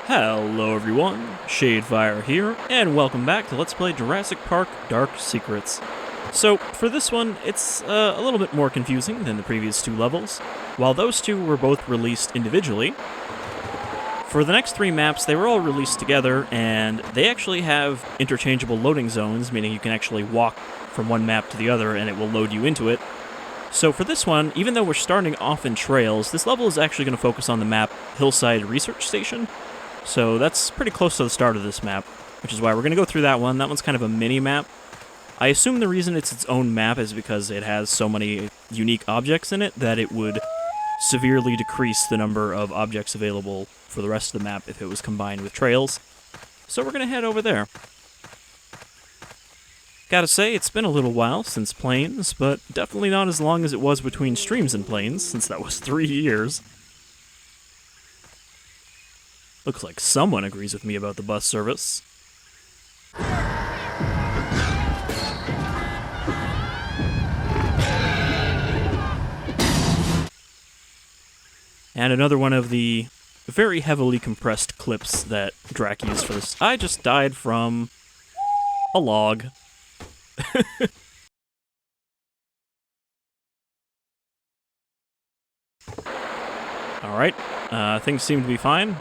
Hello everyone, Shadefire here, and welcome back to Let's Play Jurassic Park Dark Secrets. So, for this one, it's a little bit more confusing than the previous two levels. While those two were both released individually, for the next three maps, they were all released together, and they actually have interchangeable loading zones, meaning you can actually walk from one map to the other and it will load you into it. So for this one, even though we're starting off in trails, this level is actually going to focus on the map Hillside Research Station. So that's pretty close to the start of this map, which is why we're going to go through that one. That one's kind of a mini-map. I assume the reason it's its own map is because it has so many unique objects in it that it would severely decrease the number of objects available for the rest of the map if it was combined with trails. So we're going to head over there. Gotta say, it's been a little while since Plains, but definitely not as long as it was between streams and Plains, since that was 3 years. Looks like someone agrees with me about the bus service. And another one of the very heavily compressed clips that Drac used for this. I just died from a log. Alright, things seem to be fine.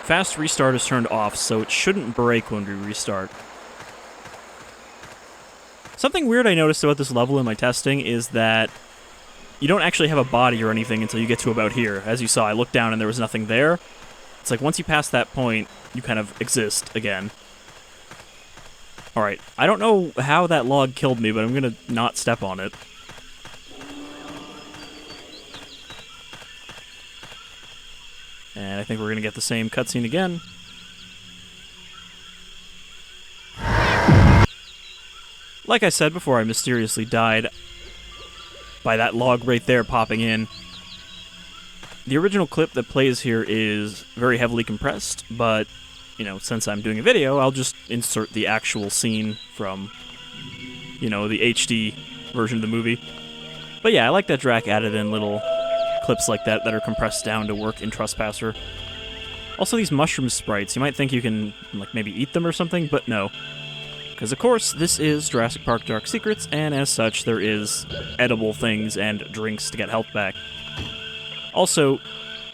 Fast restart is turned off, so it shouldn't break when we restart. Something weird I noticed about this level in my testing is that you don't actually have a body or anything until you get to about here. As you saw, I looked down and there was nothing there. It's like once you pass that point, you kind of exist again. Alright, I don't know how that log killed me, but I'm gonna not step on it. And I think we're gonna get the same cutscene again. Like I said before I mysteriously died by that log right there popping in. The original clip that plays here is very heavily compressed, but you know, since I'm doing a video, I'll just insert the actual scene from, you know, the HD version of the movie. But yeah, I like that Drac added in little clips like that are compressed down to work in Trespasser. Also, these mushroom sprites, you might think you can, like, maybe eat them or something, but no. Because, of course, this is Jurassic Park Dark Secrets, and as such, there is edible things and drinks to get health back. Also,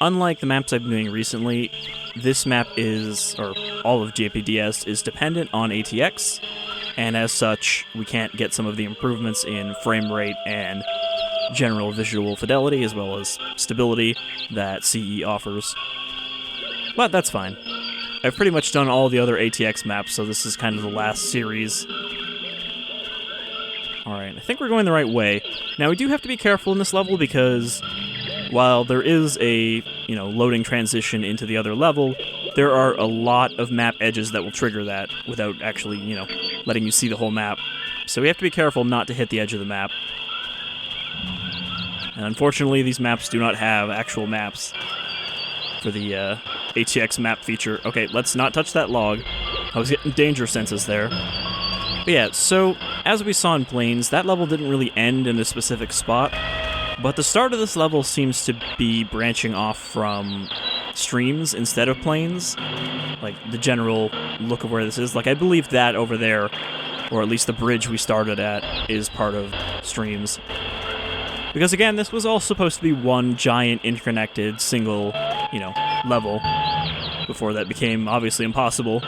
unlike the maps I've been doing recently, this map is, or all of JPDS, is dependent on ATX, and as such, we can't get some of the improvements in frame rate and general visual fidelity, as well as stability, that CE offers. But that's fine. I've pretty much done all the other ATX maps, so this is kind of the last series. Alright, I think we're going the right way. Now, we do have to be careful in this level because while there is a, you know, loading transition into the other level, there are a lot of map edges that will trigger that without actually, you know, letting you see the whole map. So we have to be careful not to hit the edge of the map. And unfortunately, these maps do not have actual maps for the ATX map feature. Okay, let's not touch that log. I was getting danger senses there. But yeah, so as we saw in Plains, that level didn't really end in a specific spot. But the start of this level seems to be branching off from streams instead of plains. Like, the general look of where this is. Like, I believe that over there, or at least the bridge we started at, is part of streams. Because, again, this was all supposed to be one giant, interconnected, single, you know, level, before that became obviously impossible.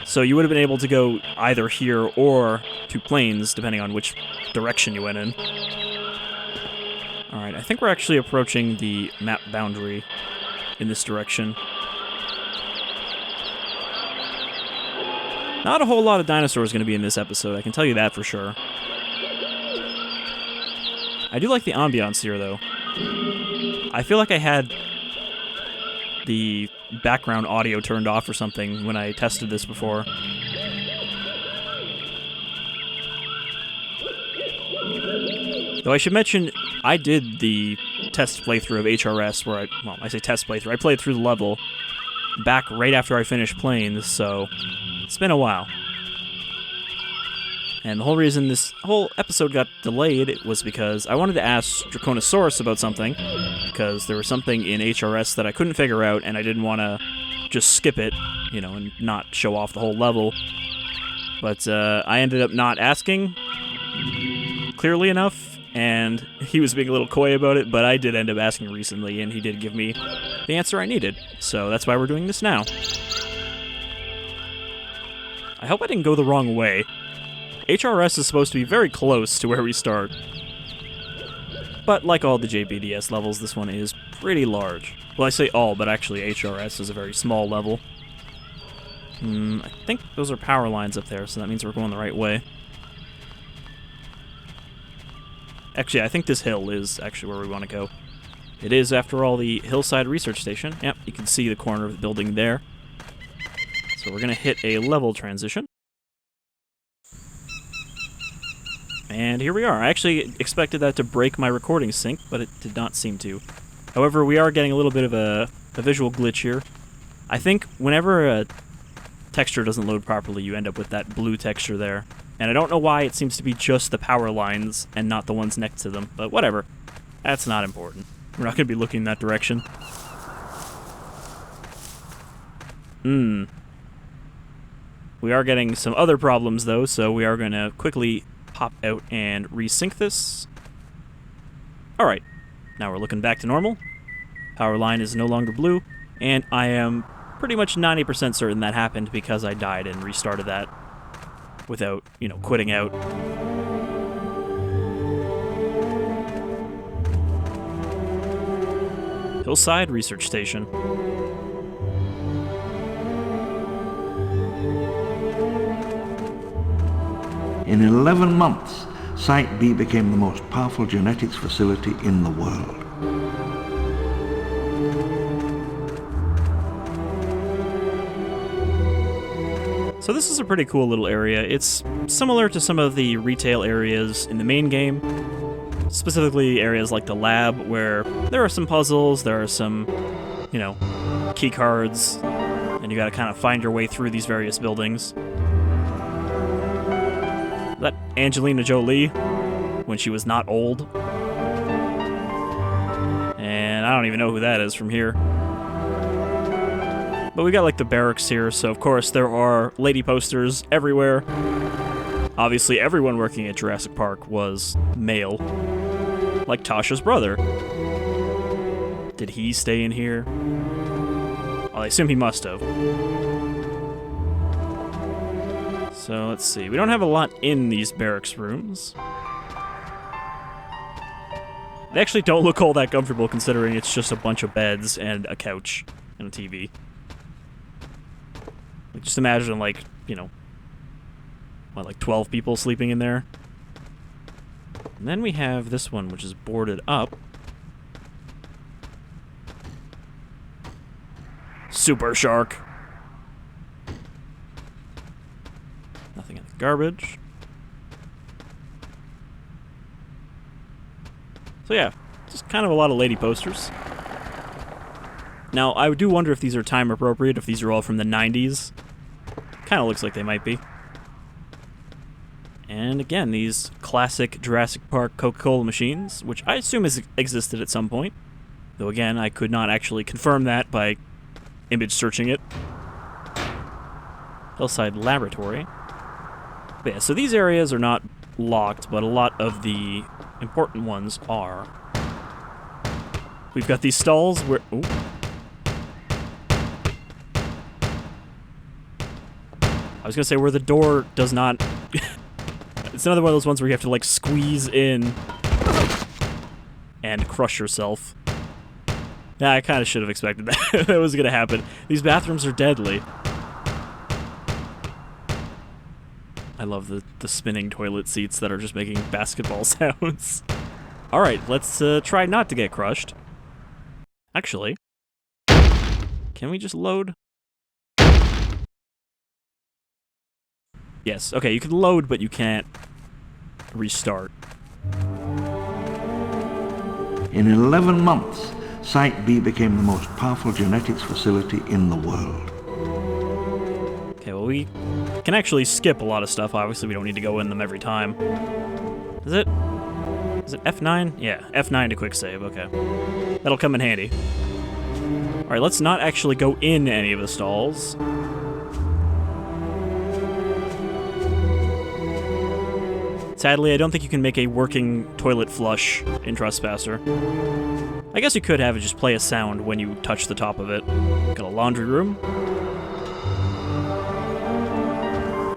So you would have been able to go either here or to plains, depending on which direction you went in. Alright, I think we're actually approaching the map boundary in this direction. Not a whole lot of dinosaurs going to be in this episode, I can tell you that for sure. I do like the ambiance here, though. I feel like I had the background audio turned off or something when I tested this before. Though I should mention, I did the test playthrough of HRS where I say test playthrough, I played through the level back right after I finished Plains, so it's been a while. And the whole reason this whole episode got delayed was because I wanted to ask Draconosaurus about something, because there was something in HRS that I couldn't figure out, and I didn't want to just skip it, you know, and not show off the whole level. But I ended up not asking clearly enough, and he was being a little coy about it, but I did end up asking recently, and he did give me the answer I needed. So that's why we're doing this now. I hope I didn't go the wrong way. HRS is supposed to be very close to where we start. But like all the JPDS levels, this one is pretty large. Well, I say all, but actually HRS is a very small level. I think those are power lines up there, so that means we're going the right way. Actually, I think this hill is actually where we want to go. It is, after all, the Hillside Research Station. Yep, you can see the corner of the building there. So we're going to hit a level transition. And here we are. I actually expected that to break my recording sync, but it did not seem to. However, we are getting a little bit of a visual glitch here. I think whenever a texture doesn't load properly, you end up with that blue texture there. And I don't know why it seems to be just the power lines and not the ones next to them, but whatever. That's not important. We're not going to be looking in that direction. We are getting some other problems, though, so we are going to quickly pop out and resync this. Alright, now we're looking back to normal. Power line is no longer blue, and I am pretty much 90% certain that happened because I died and restarted that without, you know, quitting out. Hillside Research Station. In 11 months, Site B became the most powerful genetics facility in the world. So this is a pretty cool little area. It's similar to some of the retail areas in the main game, specifically areas like the lab, where there are some puzzles, there are some, you know, key cards, and you gotta kind of find your way through these various buildings. That Angelina Jolie, when she was not old. And I don't even know who that is from here. But we got like the barracks here, so of course there are lady posters everywhere. Obviously everyone working at Jurassic Park was male. Like Tasha's brother. Did he stay in here? Well, I assume he must have. So let's see. We don't have a lot in these barracks rooms. They actually don't look all that comfortable considering it's just a bunch of beds and a couch and a TV. Just imagine, like, you know, what, like 12 people sleeping in there? And then we have this one, which is boarded up. Super shark. Nothing in the garbage. So yeah, just kind of a lot of lady posters. Now, I do wonder if these are time appropriate, if these are all from the 90s. Kind of looks like they might be. And again, these classic Jurassic Park Coca-Cola machines, which I assume has existed at some point. Though again, I could not actually confirm that by image searching it. Hillside Laboratory. But yeah, so these areas are not locked, but a lot of the important ones are. We've got these stalls where... Ooh. I was gonna say where the door does not... It's another one of those ones where you have to, like, squeeze in and crush yourself. Yeah, I kind of should have expected that. That was gonna happen. These bathrooms are deadly. I love the spinning toilet seats that are just making basketball sounds. Alright, let's try not to get crushed. Actually, can we just load? Yes, okay, you can load, but you can't restart. In 11 months, Site B became the most powerful genetics facility in the world. Okay, well, we Can actually skip a lot of stuff. Obviously, we don't need to go in them every time. Is it F9? Yeah, F9 to quick save. Okay. That'll come in handy. Alright, let's not actually go in any of the stalls. Sadly, I don't think you can make a working toilet flush in Trespasser. I guess you could have it just play a sound when you touch the top of it. Got a laundry room.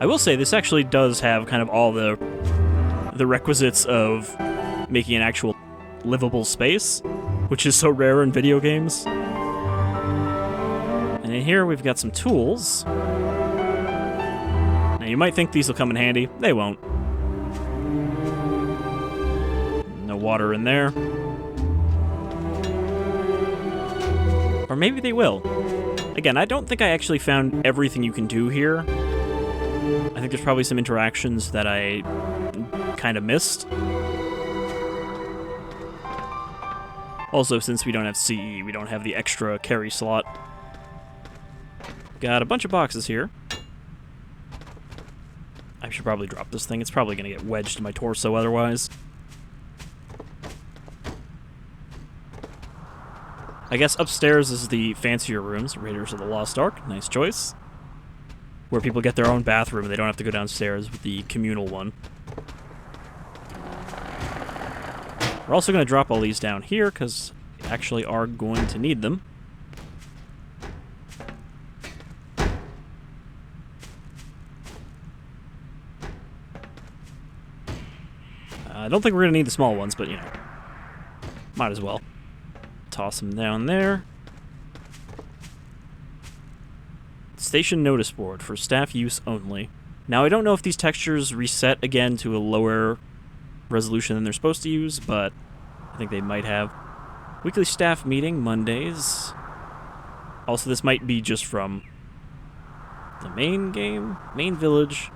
I will say, this actually does have kind of all the requisites of making an actual livable space, which is so rare in video games. And in here, we've got some tools. Now, you might think these will come in handy. They won't. No water in there. Or maybe they will. Again, I don't think I actually found everything you can do here. I think there's probably some interactions that I kind of missed. Also, since we don't have CE, we don't have the extra carry slot. Got a bunch of boxes here. I should probably drop this thing. It's probably going to get wedged in my torso otherwise. I guess upstairs is the fancier rooms, Raiders of the Lost Ark. Nice choice. Where people get their own bathroom and they don't have to go downstairs with the communal one. We're also going to drop all these down here because we actually are going to need them. I don't think we're going to need the small ones, but, you know, might as well. Toss them down there. Station notice board for staff use only. Now, I don't know if these textures reset again to a lower resolution than they're supposed to use, but I think they might have. Weekly staff meeting, Mondays. Also, this might be just from the main game, main village.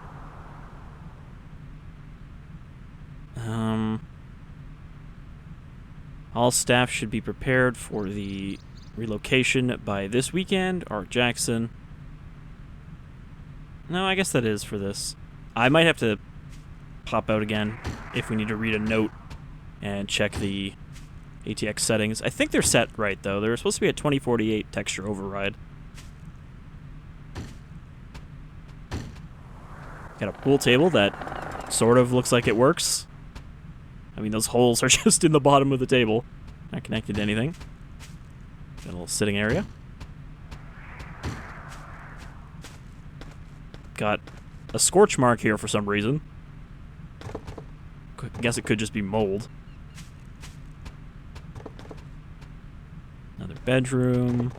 All staff should be prepared for the relocation by this weekend. Art Jackson. No, I guess that is for this. I might have to pop out again if we need to read a note and check the ATX settings. I think they're set right, though. They're supposed to be at 2048 texture override. Got a pool table that sort of looks like it works. I mean, those holes are just in the bottom of the table. Not connected to anything. Got a little sitting area. Got a scorch mark here for some reason. I guess it could just be mold. Another bedroom.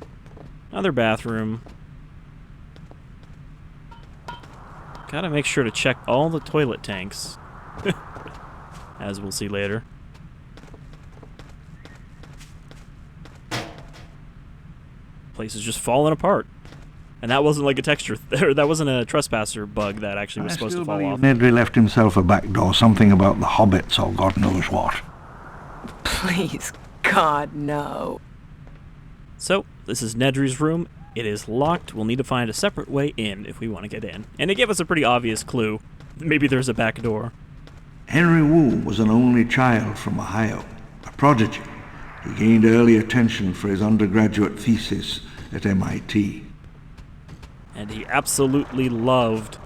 Another bathroom. Gotta make sure to check all the toilet tanks. As we'll see later. Place is just falling apart. And that wasn't like a texture, that wasn't a Trespasser bug that actually was supposed to fall off. Nedry left himself a back door, something about the hobbits or God knows what. Please, God, no. So, this is Nedry's room. It is locked. We'll need to find a separate way in if we want to get in. And it gave us a pretty obvious clue. Maybe there's a back door. Henry Wu was an only child from Ohio, a prodigy. He gained early attention for his undergraduate thesis at MIT. And he absolutely loved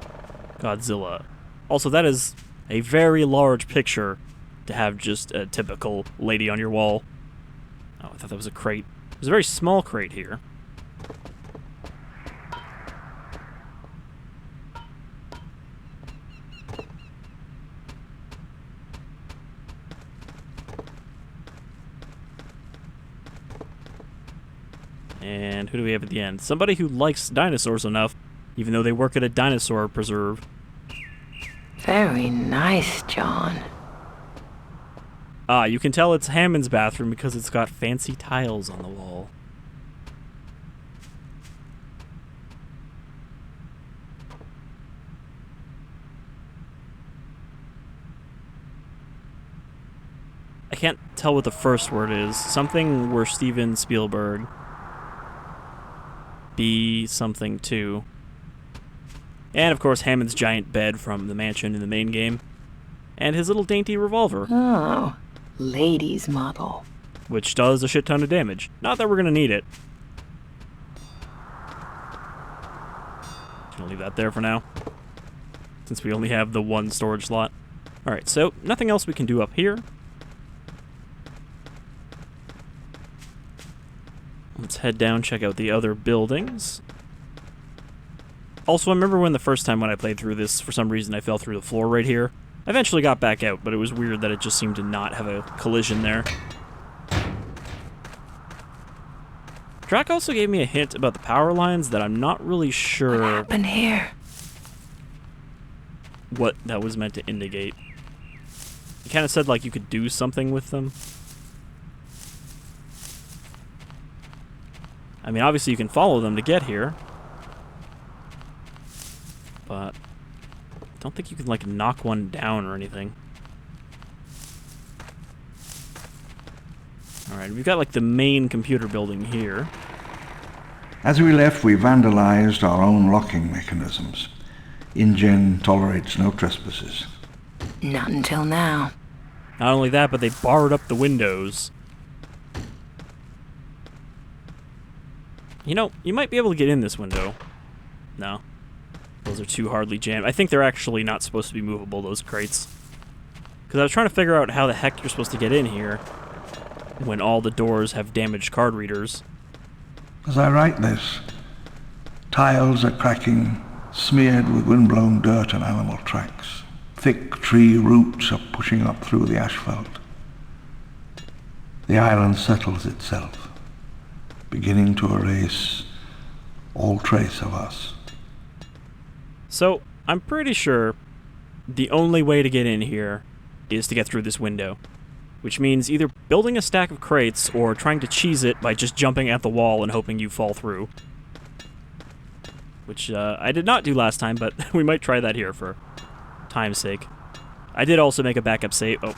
Godzilla. Also, that is a very large picture to have just a typical lady on your wall. Oh, I thought that was a crate. There's a very small crate here. And who do we have at the end? Somebody who likes dinosaurs enough, even though they work at a dinosaur preserve. Very nice, John. Ah, you can tell it's Hammond's bathroom because it's got fancy tiles on the wall. I can't tell what the first word is. Something where Steven Spielberg... be something too. And, of course, Hammond's giant bed from the mansion in the main game. And his little dainty revolver. Oh, ladies' model. Which does a shit ton of damage. Not that we're going to need it. Gonna leave that there for now, since we only have the one storage slot. Alright, so nothing else we can do up here. Let's head down, check out the other buildings. Also, I remember when the first time when I played through this, for some reason I fell through the floor right here. I eventually got back out, but it was weird that it just seemed to not have a collision there. Drac also gave me a hint about the power lines that I'm not really sure What happened here? what that was meant to indicate. He kind of said like you could do something with them. I mean, obviously you can follow them to get here. But I don't think you can, like, knock one down or anything. Alright, we've got, like, the main computer building here. As we left, we vandalized our own locking mechanisms. InGen tolerates no trespasses. Not until now. Not only that, but they barred up the windows. You know, you might be able to get in this window. No. Those are too hardly jammed. I think they're actually not supposed to be movable, those crates. Because I was trying to figure out how the heck you're supposed to get in here when all the doors have damaged card readers. As I write this, tiles are cracking, smeared with windblown dirt and animal tracks. Thick tree roots are pushing up through the asphalt. The island settles itself, beginning to erase all trace of us. So, I'm pretty sure the only way to get in here is to get through this window. Which means either building a stack of crates or trying to cheese it by just jumping at the wall and hoping you fall through. Which I did not do last time, but we might try that here for time's sake. I did also make a backup save. Oh,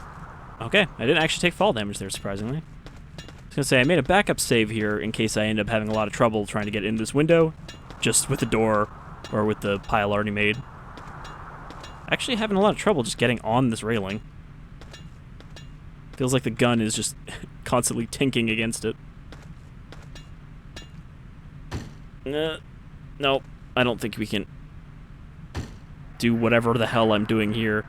okay. I didn't actually take fall damage there, surprisingly. I was going to say, I made a backup save here in case I end up having a lot of trouble trying to get in this window, just with the door or with the pile already made. Actually having a lot of trouble just getting on this railing. Feels like the gun is just constantly tinking against it. No, I don't think we can do whatever the hell I'm doing here.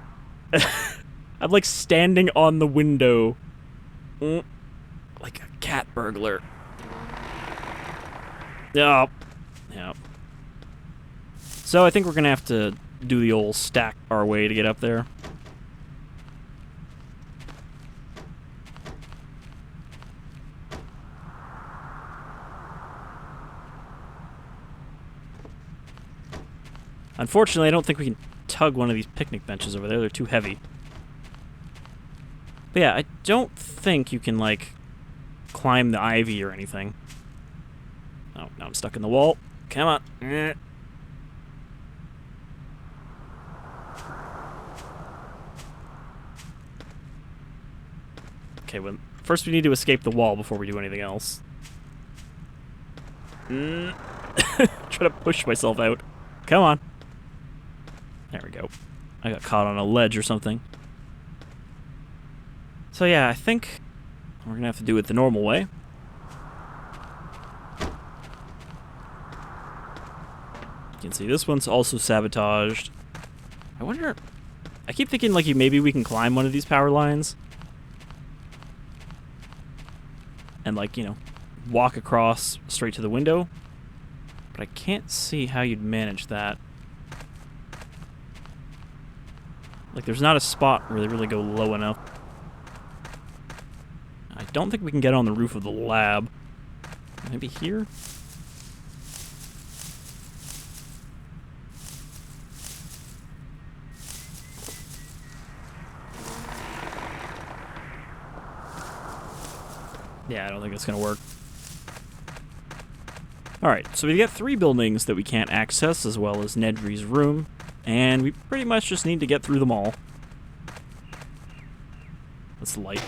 I'm like standing on the window. Like a cat burglar. Oh. Yeah. So I think we're gonna have to do the old stack our way to get up there. Unfortunately, I don't think we can tug one of these picnic benches over there. They're too heavy. But yeah, I don't think you can, like, climb the ivy or anything. Oh, now I'm stuck in the wall. Come on. Okay, well, first we need to escape the wall before we do anything else. Try to push myself out. Come on. There we go. I got caught on a ledge or something. So yeah, I think we're gonna have to do it the normal way. You can see this one's also sabotaged. I wonder... I keep thinking, like, maybe we can climb one of these power lines. And, like, you know, walk across straight to the window. But I can't see how you'd manage that. Like, there's not a spot where they really go low enough. I don't think we can get on the roof of the lab. Maybe here? Yeah, I don't think it's gonna work. Alright, so we got 3 buildings that we can't access, as well as Nedry's room, and we pretty much just need to get through them all. That's light.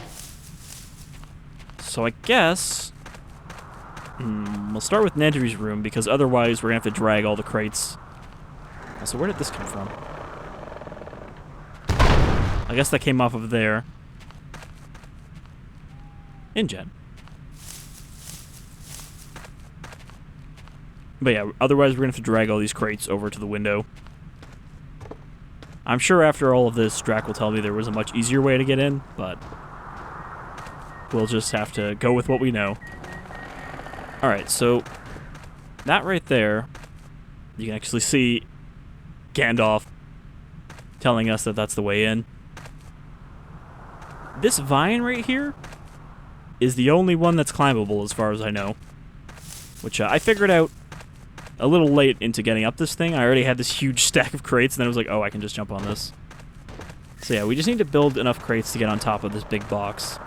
So I guess... we'll start with Nedry's room, because otherwise we're gonna have to drag all the crates So where did this come from? I guess that came off of there. InGen. But yeah, otherwise we're going to have to drag all these crates over to the window. I'm sure after all of this, Drac will tell me there was a much easier way to get in, but we'll just have to go with what we know. Alright, so that right there, you can actually see Gandalf telling us that that's the way in. This vine right here is the only one that's climbable as far as I know, which I figured out a little late into getting up this thing. I already had this huge stack of crates, and then I was like, oh, I can just jump on this. So yeah, we just need to build enough crates to get on top of this big box.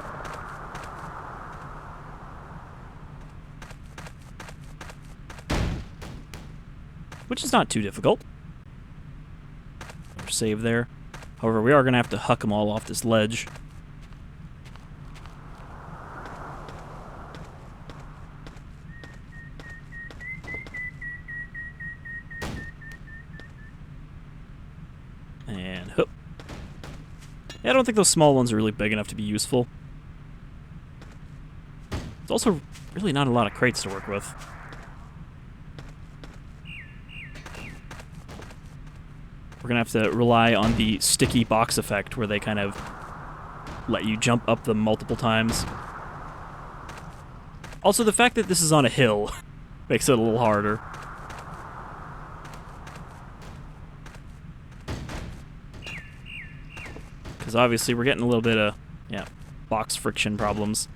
Which is not too difficult. Another save there. However, we are going to have to huck them all off this ledge. And hoop. Yeah, I don't think those small ones are really big enough to be useful. There's also really not a lot of crates to work with. We're going to have to rely on the sticky box effect where they kind of let you jump up them multiple times. Also, the fact that this is on a hill makes it a little harder. Because obviously we're getting a little bit of, yeah, box friction problems.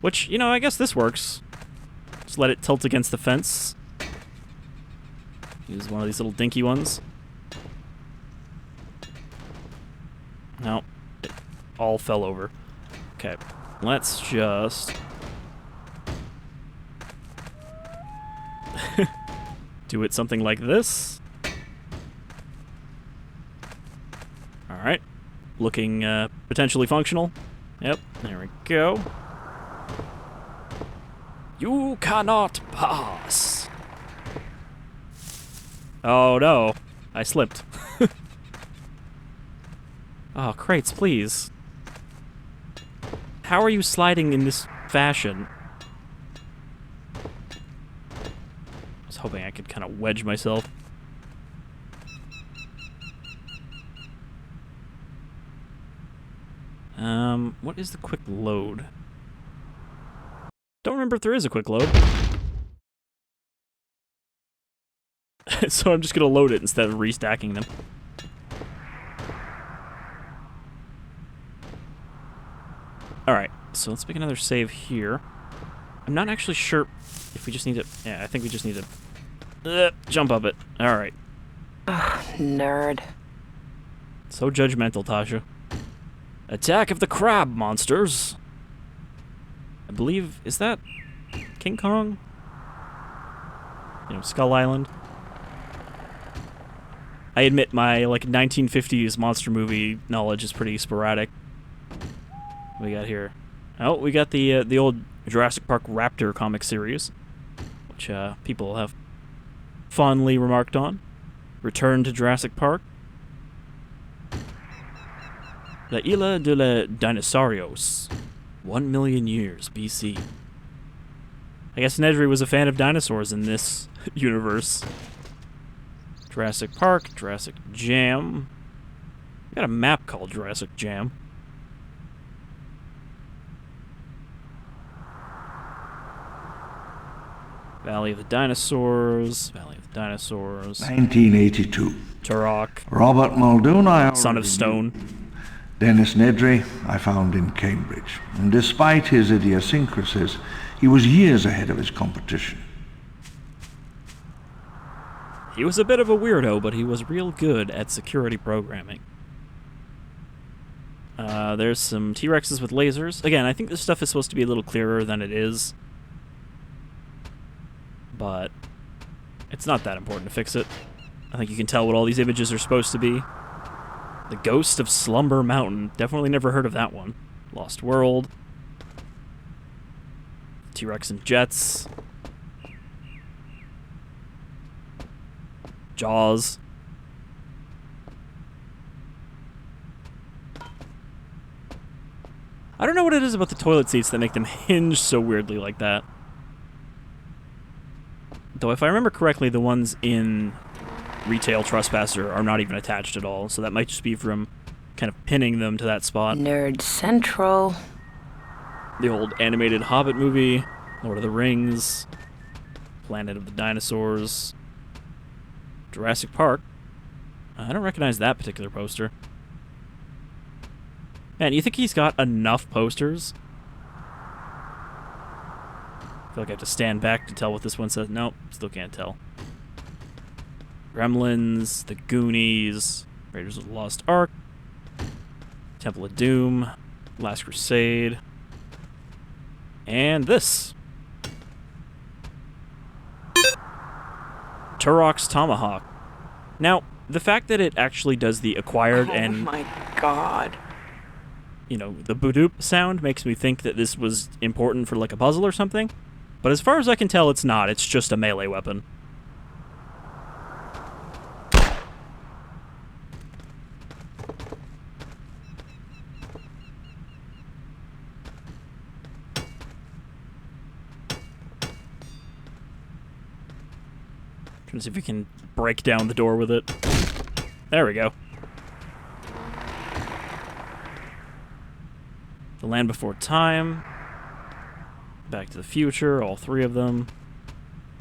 Which, you know, I guess this works. Just let it tilt against the fence. Use one of these little dinky ones. No, it all fell over. Okay, let's just do it something like this. Alright, looking potentially functional. Yep, there we go. You cannot pass. Oh no, I slipped. Oh, crates, please. How are you sliding in this fashion? I was hoping I could kind of wedge myself. What is the quick load? Don't remember if there is a quick load. So I'm just gonna load it instead of restacking them. Alright, so let's make another save here. I'm not actually sure if we just need to... Yeah, I think we just need to... jump up it. Alright. Ugh, nerd. So judgmental, Tasha. Attack of the crab monsters! I believe... Is that... King Kong? You know, Skull Island? I admit my, like, 1950s monster movie knowledge is pretty sporadic. What we got here? Oh, we got the old Jurassic Park Raptor comic series, which people have fondly remarked on. Return to Jurassic Park. La Isla de los Dinosaurios. 1 million years BC. I guess Nedry was a fan of dinosaurs in this universe. Jurassic Park, Jurassic Jam. We got a map called Jurassic Jam. Valley of the Dinosaurs, Valley of the Dinosaurs. 1982. Turok. Robert Muldoon, Son of Stone. Dennis Nedry, I found in Cambridge. And despite his idiosyncrasies, he was years ahead of his competition. He was a bit of a weirdo, but he was real good at security programming. There's some T-Rexes with lasers. Again, I think this stuff is supposed to be a little clearer than it is. But it's not that important to fix it. I think you can tell what all these images are supposed to be. The Ghost of Slumber Mountain. Definitely never heard of that one. Lost World. T-Rex and Jets. Jaws. I don't know what it is about the toilet seats that make them hinge so weirdly like that. Though if I remember correctly, the ones in Retail Trespasser are not even attached at all, so that might just be from kind of pinning them to that spot. Nerd Central. The old animated Hobbit movie, Lord of the Rings, Planet of the Dinosaurs, Jurassic Park. I don't recognize that particular poster. Man, you think he's got enough posters? I feel like I have to stand back to tell what this one says. Nope, still can't tell. Gremlins, The Goonies, Raiders of the Lost Ark, Temple of Doom, Last Crusade, and this. Turok's Tomahawk. Now, the fact that it actually does the acquired and... Oh my god. You know, the boop sound makes me think that this was important for like a puzzle or something. But as far as I can tell, it's not. It's just a melee weapon. Trying to see if we can break down the door with it. There we go. The Land Before Time, Back to the Future, all three of them.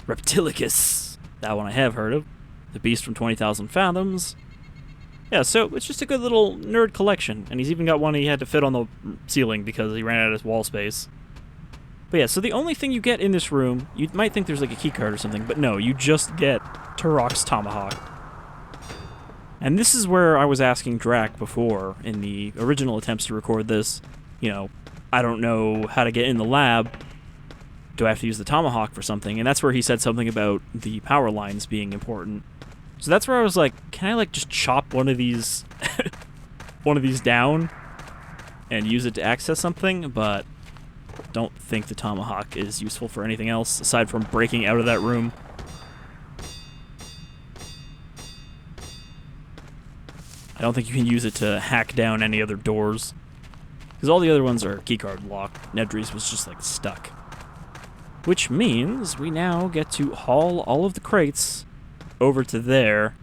Reptilicus, that one I have heard of. The Beast from 20,000 Fathoms. Yeah, so it's just a good little nerd collection, and he's even got one he had to fit on the ceiling because he ran out of wall space. But yeah, so the only thing you get in this room, you might think there's like a key card or something, but no, you just get Turok's Tomahawk. And this is where I was asking Drac before, in the original attempts to record this. You know, I don't know how to get in the lab. Do I have to use the tomahawk for something? And that's where he said something about the power lines being important. So that's where I was like, can I like just chop one of these down and use it to access something? But don't think the tomahawk is useful for anything else aside from breaking out of that room. I don't think you can use it to hack down any other doors. Because all the other ones are keycard locked. Nedry's was just, like, stuck. Which means we now get to haul all of the crates over to there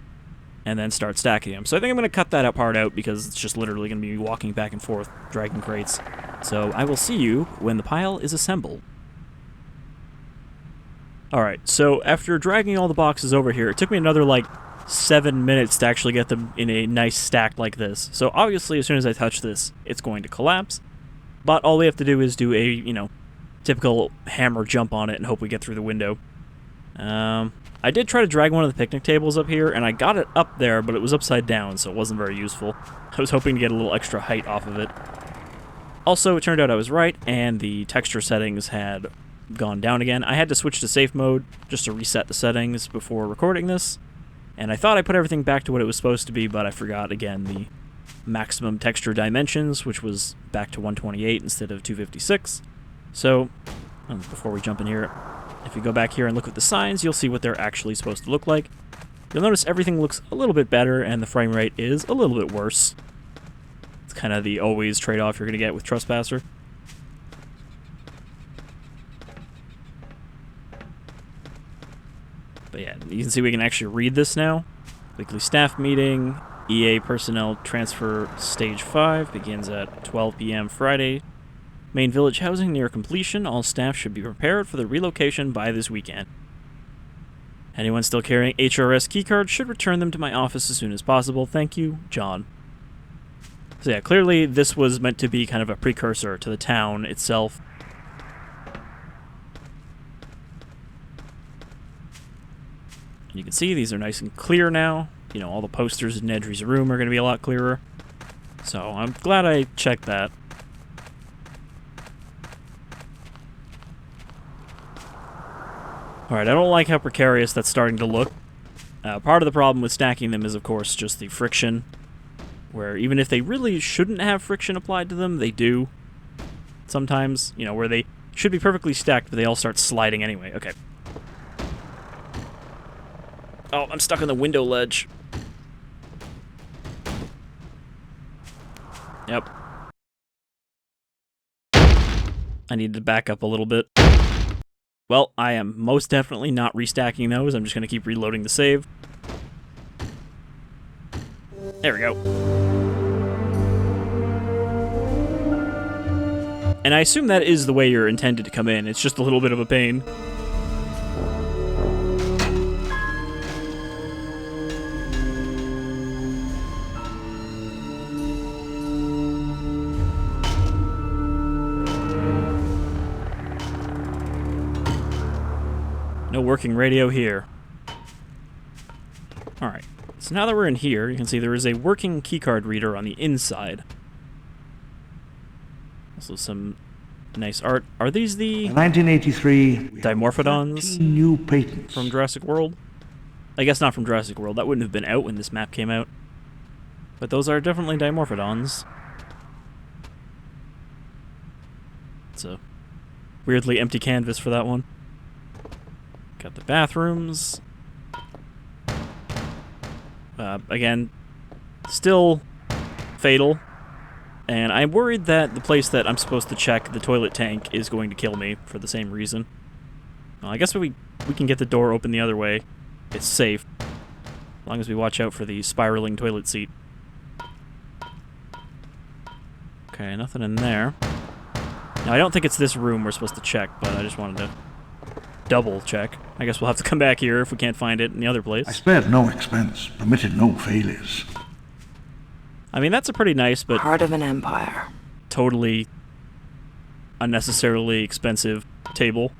and then start stacking them. So I think I'm going to cut that part out because it's just literally going to be walking back and forth, dragging crates. So I will see you when the pile is assembled. Alright, so after dragging all the boxes over here, it took me another, like, 7 minutes to actually get them in a nice stack like this. So obviously as soon as I touch this, it's going to collapse. But all we have to do is do a, you know, typical hammer jump on it and hope we get through the window. I did try to drag one of the picnic tables up here, and I got it up there, but it was upside down, so it wasn't very useful. I was hoping to get a little extra height off of it. Also, it turned out I was right, and the texture settings had gone down again. I had to switch to safe mode just to reset the settings before recording this. And I thought I put everything back to what it was supposed to be, but I forgot, again, the maximum texture dimensions, which was back to 128 instead of 256. So, before we jump in here, if you go back here and look at the signs, you'll see what they're actually supposed to look like. You'll notice everything looks a little bit better, and the frame rate is a little bit worse. It's kind of the always trade-off you're going to get with Trespasser. But yeah, you can see we can actually read this now. Weekly staff meeting, EA personnel transfer stage 5 begins at 12 p.m. Friday. Main village housing near completion. All staff should be prepared for the relocation by this weekend. Anyone still carrying HRS keycards should return them to my office as soon as possible. Thank you, John. So yeah, clearly this was meant to be kind of a precursor to the town itself. And you can see these are nice and clear now. You know, all the posters in Nedry's room are going to be a lot clearer. So I'm glad I checked that. Alright, I don't like how precarious that's starting to look. Part of the problem with stacking them is, of course, just the friction. Where even if they really shouldn't have friction applied to them, they do. Sometimes, you know, where they should be perfectly stacked, but they all start sliding anyway. Okay. Oh, I'm stuck on the window ledge. Yep. I need to back up a little bit. Well, I am most definitely not restacking those. I'm just going to keep reloading the save. There we go. And I assume that is the way you're intended to come in. It's just a little bit of a pain. No working radio here. Alright, so now that we're in here, you can see there is a working keycard reader on the inside. Also some nice art. Are these the In 1983, Dimorphodons new patents from Jurassic World? I guess not from Jurassic World. That wouldn't have been out when this map came out. But those are definitely Dimorphodons. It's a weirdly empty canvas for that one. Got the bathrooms. Again, still fatal. And I'm worried that the place that I'm supposed to check, the toilet tank, is going to kill me for the same reason. Well, I guess we can get the door open the other way. It's safe. As long as we watch out for the spiraling toilet seat. Okay, nothing in there. Now, I don't think it's this room we're supposed to check, but I just wanted to double check. I guess we'll have to come back here if we can't find it in the other place. I spared no expense, permitted no failures. I mean, that's a pretty nice, but Part of an empire. totally unnecessarily expensive table.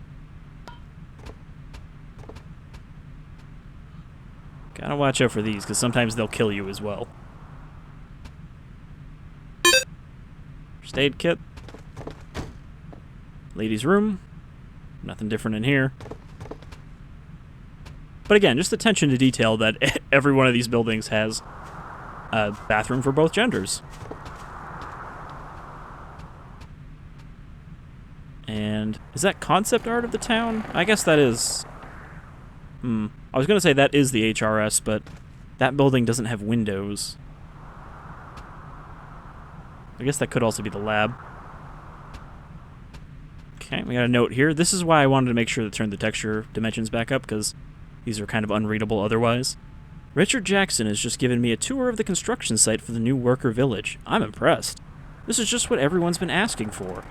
Gotta watch out for these, because sometimes they'll kill you as well. First aid kit. Ladies' room. Nothing different in here. But again, just attention to detail that every one of these buildings has a bathroom for both genders. And is that concept art of the town? I guess that is... I was going to say that is the HRS, but that building doesn't have windows. I guess that could also be the lab. Okay, we got a note here. This is why I wanted to make sure to turn the texture dimensions back up, because these are kind of unreadable otherwise. Richard Jackson has just given me a tour of the construction site for the new worker village. I'm impressed. This is just what everyone's been asking for.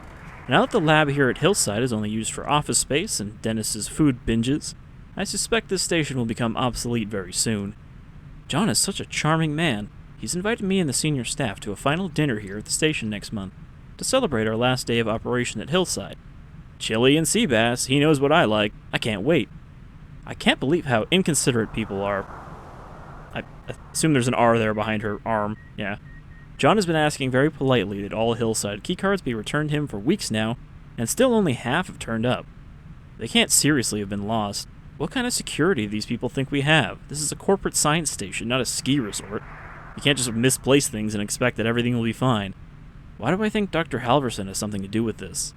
Now that the lab here at Hillside is only used for office space and Dennis's food binges, I suspect this station will become obsolete very soon. John is such a charming man. He's invited me and the senior staff to a final dinner here at the station next month to celebrate our last day of operation at Hillside. Chili and sea bass, he knows what I like. I can't wait. I can't believe how inconsiderate people are. I assume there's an R there behind her arm. Yeah. John has been asking very politely that all Hillside keycards be returned him for weeks now, and still only half have turned up. They can't seriously have been lost. What kind of security do these people think we have? This is a corporate science station, not a ski resort. You can't just misplace things and expect that everything will be fine. Why do I think Dr. Halverson has something to do with this?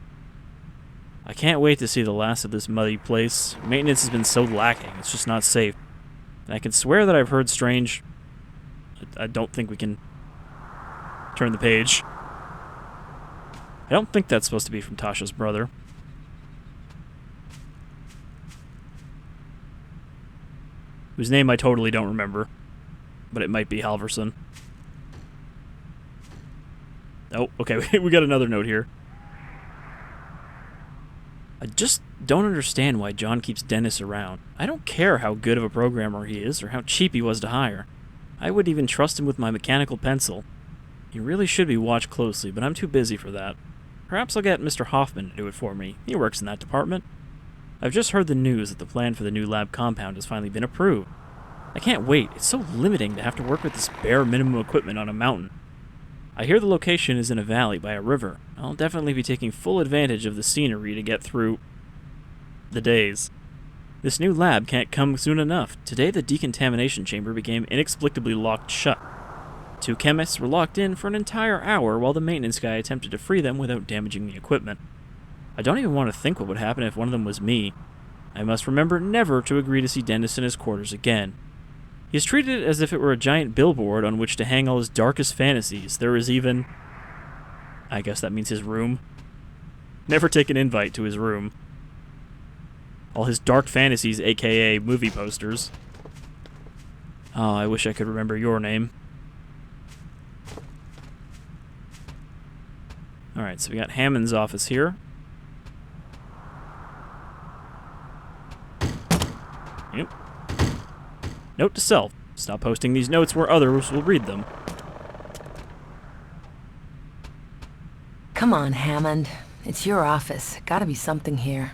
I can't wait to see the last of this muddy place. Maintenance has been so lacking, it's just not safe. And I can swear that I've heard strange... I don't think we can turn the page. I don't think that's supposed to be from Tasha's brother. Whose name I totally don't remember. But it might be Halverson. Oh, okay, we got another note here. I just don't understand why John keeps Dennis around. I don't care how good of a programmer he is or how cheap he was to hire. I would even trust him with my mechanical pencil. He really should be watched closely, but I'm too busy for that. Perhaps I'll get Mr. Hoffman to do it for me. He works in that department. I've just heard the news that the plan for the new lab compound has finally been approved. I can't wait. It's so limiting to have to work with this bare minimum equipment on a mountain. I hear the location is in a valley by a river. I'll definitely be taking full advantage of the scenery to get through the days. This new lab can't come soon enough. Today the decontamination chamber became inexplicably locked shut. 2 chemists were locked in for an entire hour while the maintenance guy attempted to free them without damaging the equipment. I don't even want to think what would happen if one of them was me. I must remember never to agree to see Dennis in his quarters again. He's treated it as if it were a giant billboard on which to hang all his darkest fantasies. There is even... I guess that means his room. Never take an invite to his room. All his dark fantasies, aka movie posters. Oh, I wish I could remember your name. Alright, so we got Hammond's office here. Yep. Note to self. Stop posting these notes where others will read them. Come on, Hammond. It's your office. Gotta be something here.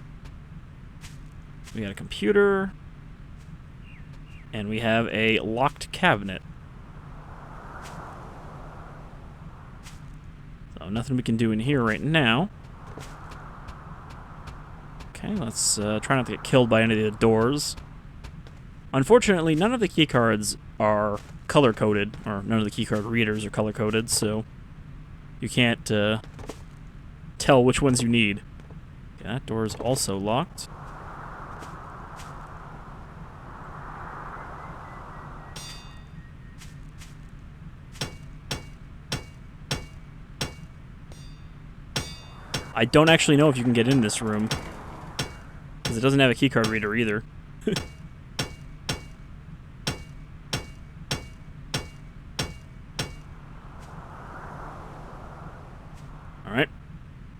We got a computer. And we have a locked cabinet. So nothing we can do in here right now. Okay, let's try not to get killed by any of the doors. Unfortunately, none of the keycards are color-coded, or none of the keycard readers are color-coded, so you can't tell which ones you need. Okay, that door is also locked. I don't actually know if you can get in this room, because it doesn't have a keycard reader either. Alright.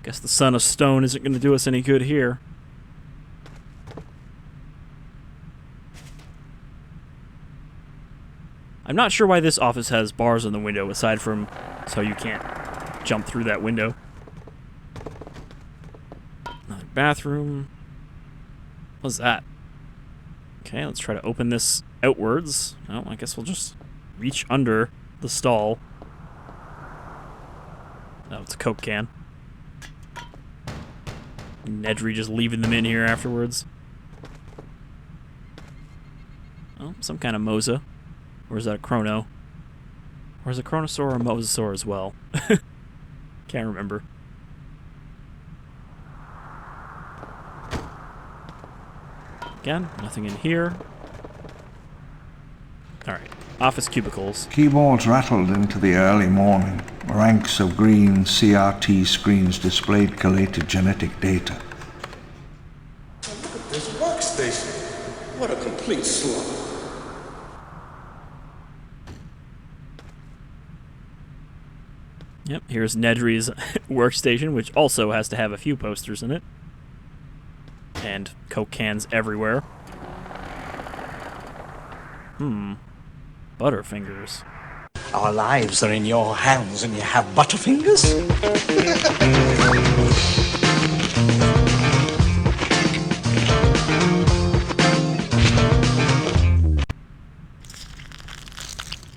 Guess the Son of Stone isn't going to do us any good here. I'm not sure why this office has bars on the window, aside from so you can't jump through that window. Another bathroom. What's that? Okay, let's try to open this outwards. Oh, I guess we'll just reach under the stall. Oh, it's a Coke can. Nedry just leaving them in here afterwards. Oh, some kind of Mosa. Or is that a Chrono? Or is a Chronosaur or a Mosasaur as well? Can't remember. Again, nothing in here. Alright, office cubicles. Keyboards rattled into the early morning. Ranks of green CRT screens displayed collated genetic data. Look at this workstation. What a complete slaughter. Yep, here's Nedry's workstation, which also has to have a few posters in it. And Coke cans everywhere. Butterfingers. Our lives are in your hands and you have butterfingers?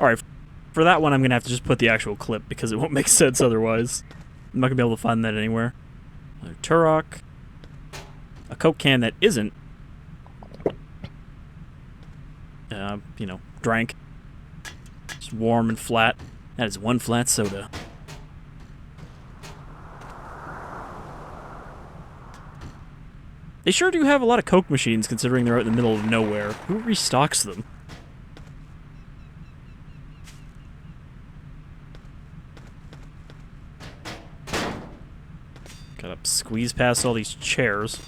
Alright, for that one I'm going to have to just put the actual clip because it won't make sense otherwise. I'm not going to be able to find that anywhere. Another Turok. A Coke can that isn't, you know, drank. Just warm and flat. That is one flat soda. They sure do have a lot of Coke machines considering they're out in the middle of nowhere. Who restocks them? Gotta squeeze past all these chairs.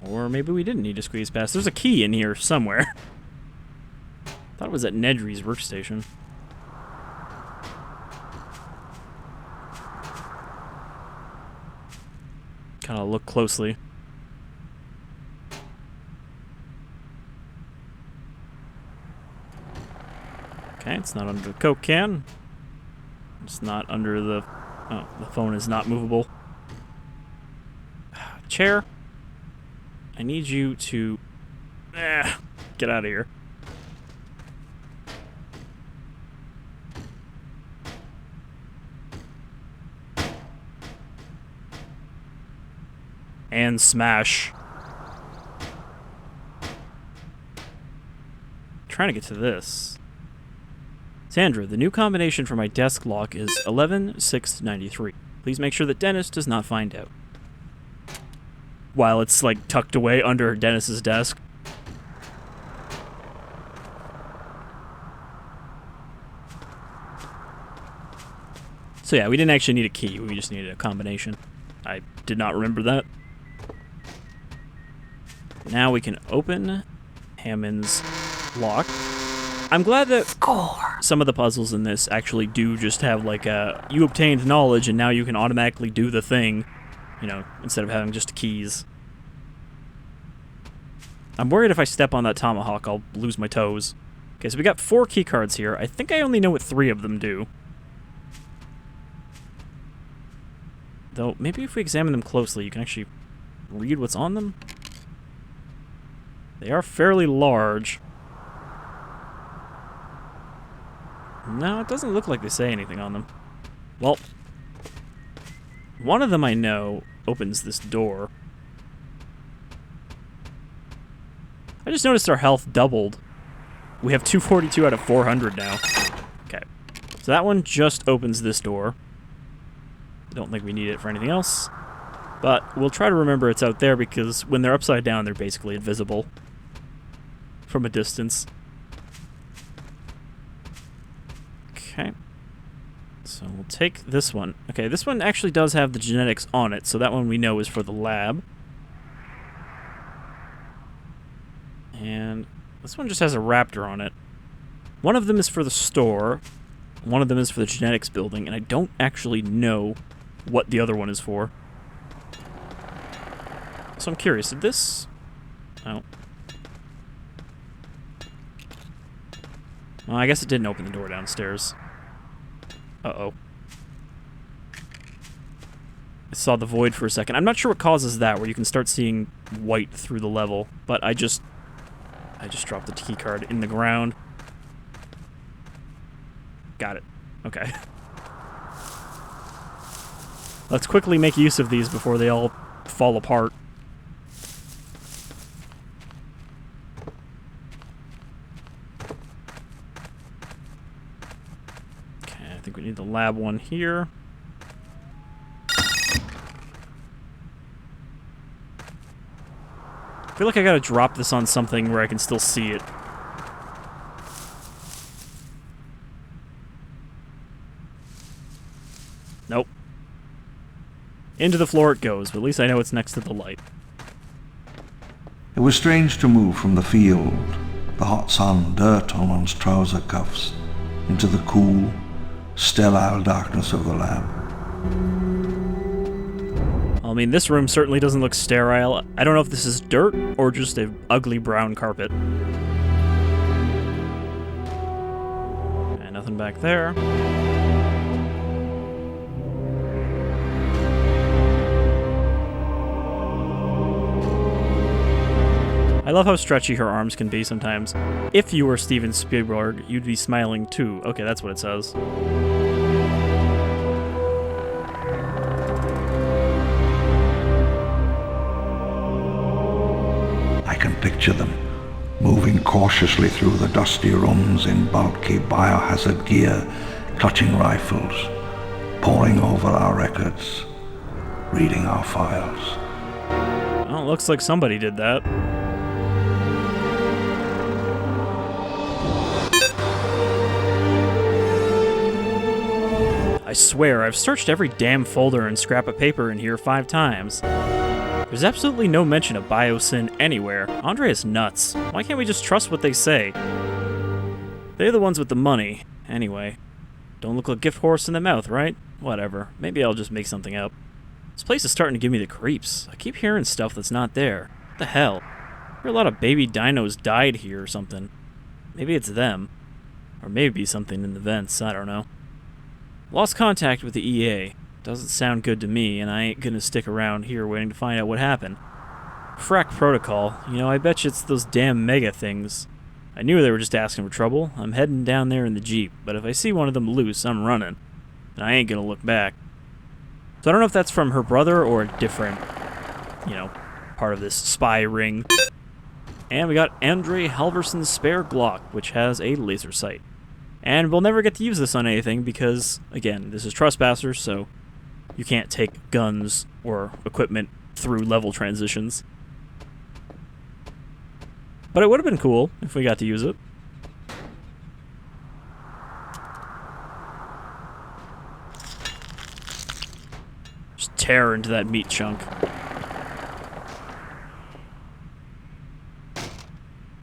Or maybe we didn't need to squeeze past. There's a key in here somewhere. Thought it was at Nedry's workstation. Gotta look closely. Okay, it's not under the Coke can. It's not under the... Oh, the phone is not movable. Chair. I need you to... get out of here. And smash. Trying to get to this. Sandra, the new combination for my desk lock is 11693. Please make sure that Dennis does not find out. While it's, like, tucked away under Dennis's desk. So yeah, we didn't actually need a key, we just needed a combination. I did not remember that. Now we can open Hammond's lock. I'm glad that some of the puzzles in this actually do just have, like, you obtained knowledge and now you can automatically do the thing, you know, instead of having just keys. I'm worried if I step on that tomahawk, I'll lose my toes. Okay, so we got 4 key cards here. I think I only know what 3 of them do. Though, maybe if we examine them closely, you can actually read what's on them. They are fairly large. No, it doesn't look like they say anything on them. Well, one of them I know opens this door. I just noticed our health doubled. We have 242 out of 400 now. Okay. So that one just opens this door. Don't think we need it for anything else. But we'll try to remember it's out there because when they're upside down, they're basically invisible from a distance. Okay. So we'll take this one. Okay, this one actually does have the genetics on it, so that one we know is for the lab. And this one just has a raptor on it. One of them is for the store, one of them is for the genetics building, and I don't actually know what the other one is for. So I'm curious, did this... Oh. Well, I guess it didn't open the door downstairs. Uh-oh. I saw the void for a second. I'm not sure what causes that, where you can start seeing white through the level, but I just dropped the key card in the ground. Got it. Okay. Let's quickly make use of these before they all fall apart. Okay, I think we need the lab one here. I feel like I gotta drop this on something where I can still see it. Nope. Into the floor it goes, but at least I know it's next to the light. It was strange to move from the field, the hot sun, dirt on one's trouser cuffs, into the cool, sterile darkness of the lab. I mean, this room certainly doesn't look sterile. I don't know if this is dirt or just an ugly brown carpet. And nothing back there. I love how stretchy her arms can be sometimes. If you were Steven Spielberg, you'd be smiling too. Okay, that's what it says. I can picture them, moving cautiously through the dusty rooms in bulky biohazard gear, clutching rifles, poring over our records, reading our files. Well, it looks like somebody did that. I swear, I've searched every damn folder and scrap of paper in here 5 times. There's absolutely no mention of biosyn anywhere. Andre is nuts. Why can't we just trust what they say? They're the ones with the money. Anyway, don't look like a gift horse in the mouth, right? Whatever. Maybe I'll just make something up. This place is starting to give me the creeps. I keep hearing stuff that's not there. What the hell? I hear a lot of baby dinos died here or something. Maybe it's them. Or maybe something in the vents, I don't know. Lost contact with the EA. Doesn't sound good to me, and I ain't gonna stick around here waiting to find out what happened. Frack protocol. You know, I bet you it's those damn mega things. I knew they were just asking for trouble. I'm heading down there in the Jeep, but if I see one of them loose, I'm running. And I ain't gonna look back. So I don't know if that's from her brother or a different, you know, part of this spy ring. And we got Andre Halverson's spare Glock, which has a laser sight. And we'll never get to use this on anything because, again, this is Trespasser, so you can't take guns or equipment through level transitions. But it would have been cool if we got to use it. Just tear into that meat chunk.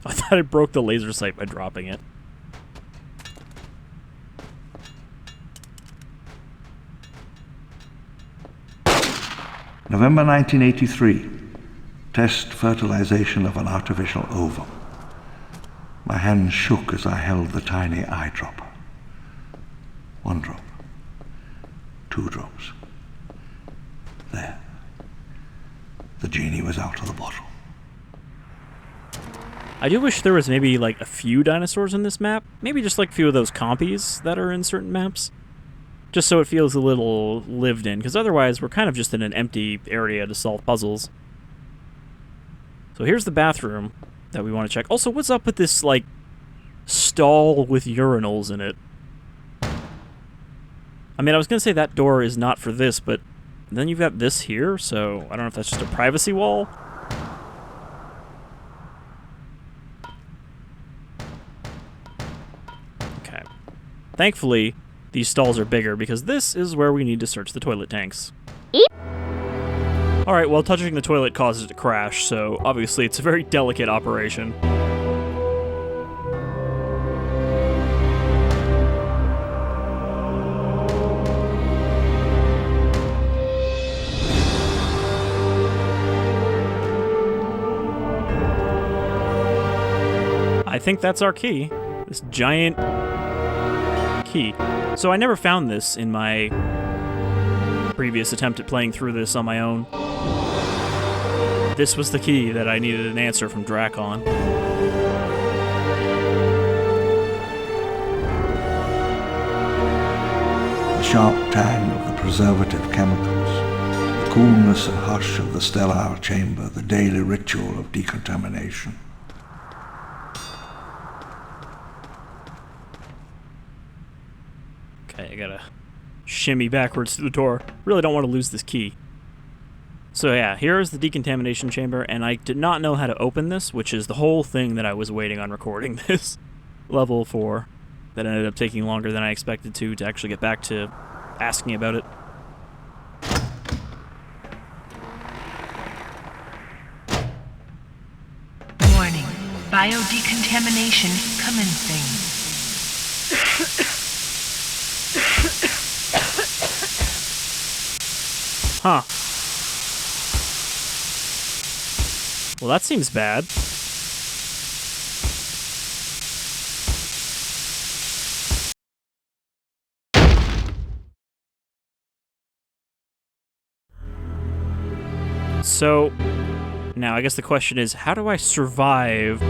I thought it broke the laser sight by dropping it. November 1983. Test fertilization of an artificial ovum. My hand shook as I held the tiny eyedropper. 1 drop. 2 drops. There. The genie was out of the bottle. I do wish there was maybe like a few dinosaurs in this map. Maybe just like a few of those compies that are in certain maps. Just so it feels a little lived in, because otherwise we're kind of just in an empty area to solve puzzles. So here's the bathroom that we want to check. Also, what's up with this, like, stall with urinals in it? I mean, I was going to say that door is not for this, but then you've got this here, so I don't know if that's just a privacy wall. Okay. Thankfully, these stalls are bigger, because this is where we need to search the toilet tanks. Alright, well, touching the toilet causes it to crash, so obviously it's a very delicate operation. I think that's our key. This giant key. So I never found this in my previous attempt at playing through this on my own. This was the key that I needed an answer from Drac on. The sharp tang of the preservative chemicals, the coolness and hush of the sterile chamber, the daily ritual of decontamination. Okay, I gotta shimmy backwards to the door. Really don't want to lose this key. So yeah, here is the decontamination chamber, and I did not know how to open this, which is the whole thing that I was waiting on recording this level for. That ended up taking longer than I expected to actually get back to asking about it. Warning. Biodecontamination commencing. Huh. Well, that seems bad. So, now I guess the question is, how do I survive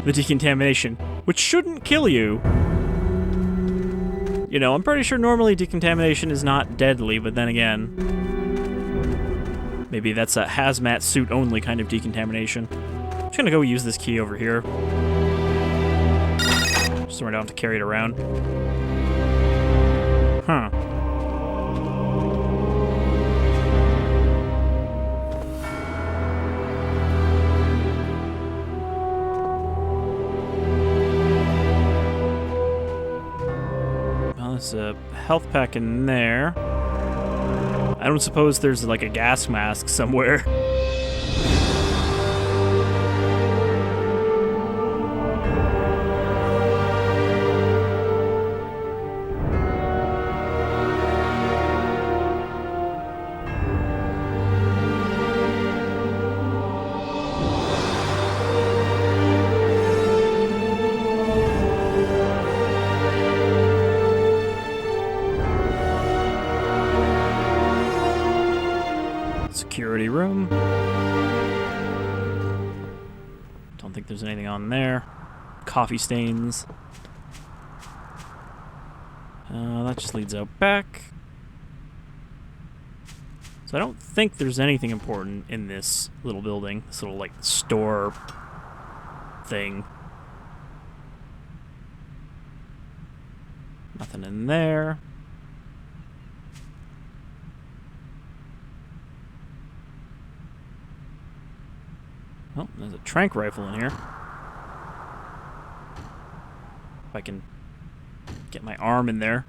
the decontamination? Which shouldn't kill you. You know, I'm pretty sure normally decontamination is not deadly, but then again, maybe that's a hazmat suit only kind of decontamination. I'm just gonna go use this key over here. So I don't have to carry it around. Huh. Well, there's a health pack in there. I don't suppose there's like a gas mask somewhere. Security room. Don't think there's anything on there. Coffee stains. That just leads out back. So I don't think there's anything important in this little building. This little, like, store thing. Nothing in there. Oh, there's a tranq rifle in here. If I can get my arm in there.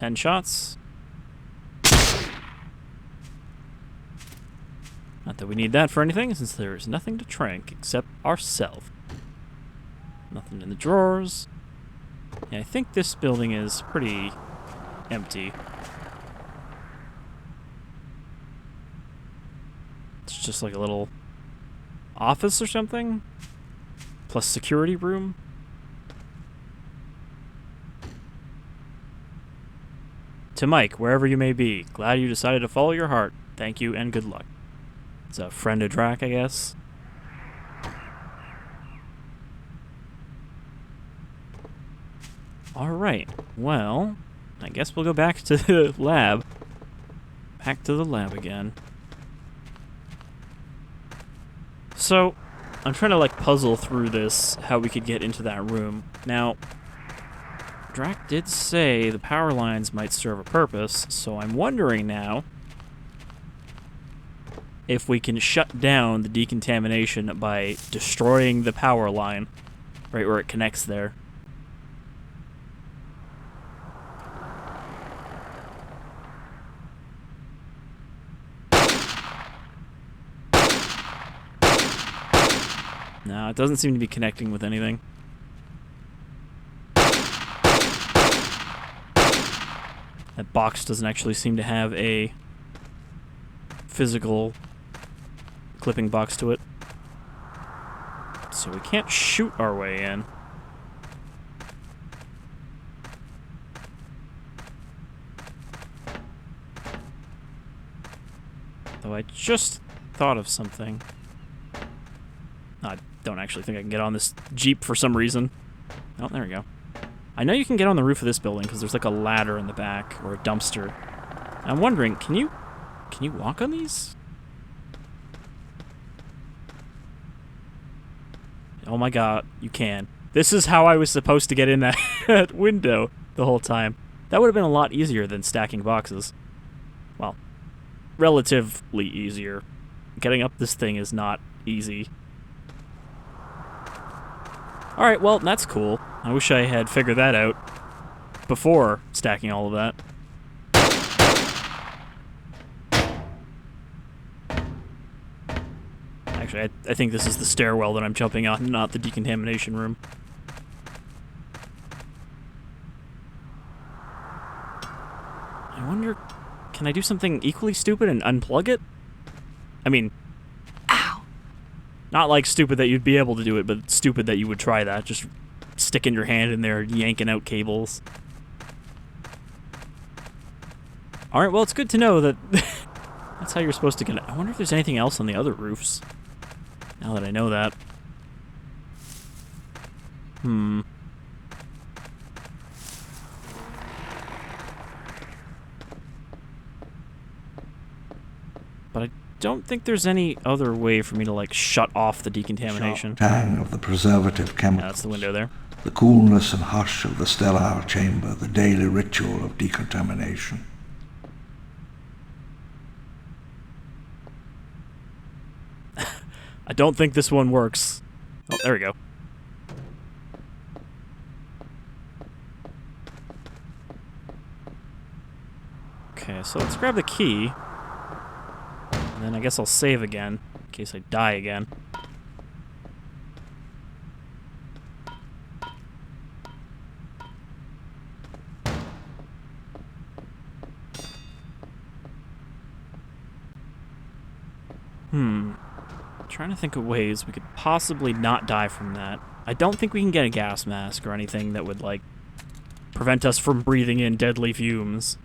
10 shots. Not that we need that for anything, since there is nothing to tranq except ourselves. Nothing in the drawers. Yeah, I think this building is pretty empty. It's just like a little office or something? Plus security room? To Mike, wherever you may be, glad you decided to follow your heart. Thank you and good luck. It's a friend of Drac, I guess. Alright, well, I guess we'll go back to the lab. Back to the lab again. So, I'm trying to like puzzle through this, how we could get into that room. Now, Drac did say the power lines might serve a purpose, so I'm wondering now if we can shut down the decontamination by destroying the power line right where it connects there. No, it doesn't seem to be connecting with anything. That box doesn't actually seem to have a physical clipping box to it. So we can't shoot our way in. Though I just thought of something. I don't actually think I can get on this Jeep for some reason. Oh, there we go. I know you can get on the roof of this building because there's like a ladder in the back or a dumpster. I'm wondering, can you walk on these? Oh my god, you can. This is how I was supposed to get in that window the whole time. That would have been a lot easier than stacking boxes. Well, relatively easier. Getting up this thing is not easy. Alright, well, that's cool. I wish I had figured that out before stacking all of that. Actually, I think this is the stairwell that I'm jumping on, not the decontamination room. I wonder, can I do something equally stupid and unplug it? I mean... Ow! Not like stupid that you'd be able to do it, but stupid that you would try that. Just sticking your hand in there, yanking out cables. Alright, well, it's good to know that that's how you're supposed to get it. I wonder if there's anything else on the other roofs. Now that I know that. But I don't think there's any other way for me to, like, shut off the decontamination. Tang of the preservative Yeah, chemicals. that's the window there. The coolness and hush of the sterile chamber, the daily ritual of decontamination. I don't think this one works. Oh, there we go. Okay, so let's grab the key. And then I guess I'll save again, in case I die again. Trying to think of ways we could possibly not die from that. I don't think we can get a gas mask or anything that would, like, prevent us from breathing in deadly fumes.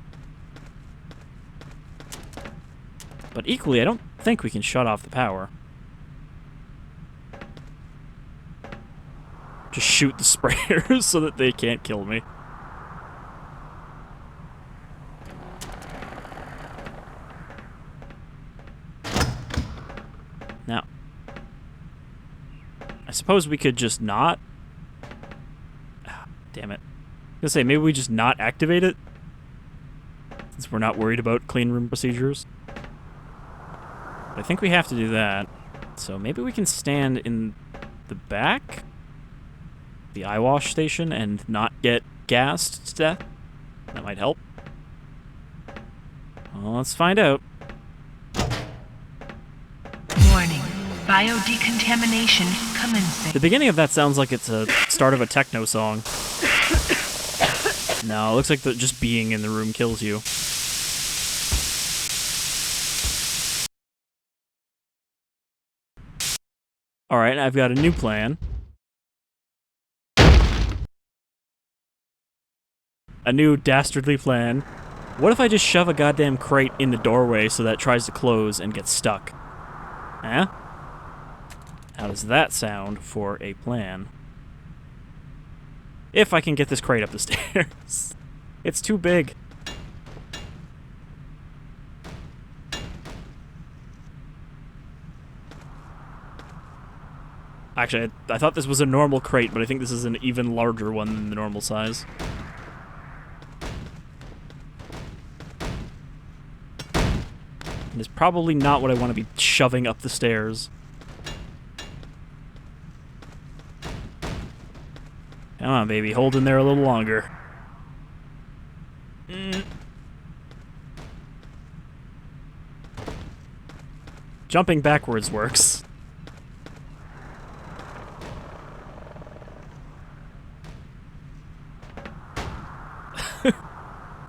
But equally, I don't think we can shut off the power. Just shoot the sprayers so that they can't kill me. Now, I suppose we could just not Damn it. I was gonna say, maybe we just not activate it? Since we're not worried about clean room procedures. But I think we have to do that. So maybe we can stand in the back? The eye wash station and not get gassed to death? That might help. Well, let's find out. Warning. Biodecontamination commencing. The beginning of that sounds like it's a start of a techno song. No, it looks like just being in the room kills you. Alright, I've got a new plan. A new dastardly plan. What if I just shove a goddamn crate in the doorway so that it tries to close and gets stuck? Huh? How does that sound for a plan? If I can get this crate up the stairs. It's too big. Actually, I thought this was a normal crate, but I think this is an even larger one than the normal size. And it's probably not what I want to be shoving up the stairs. Come on, baby. Hold in there a little longer. Jumping backwards works.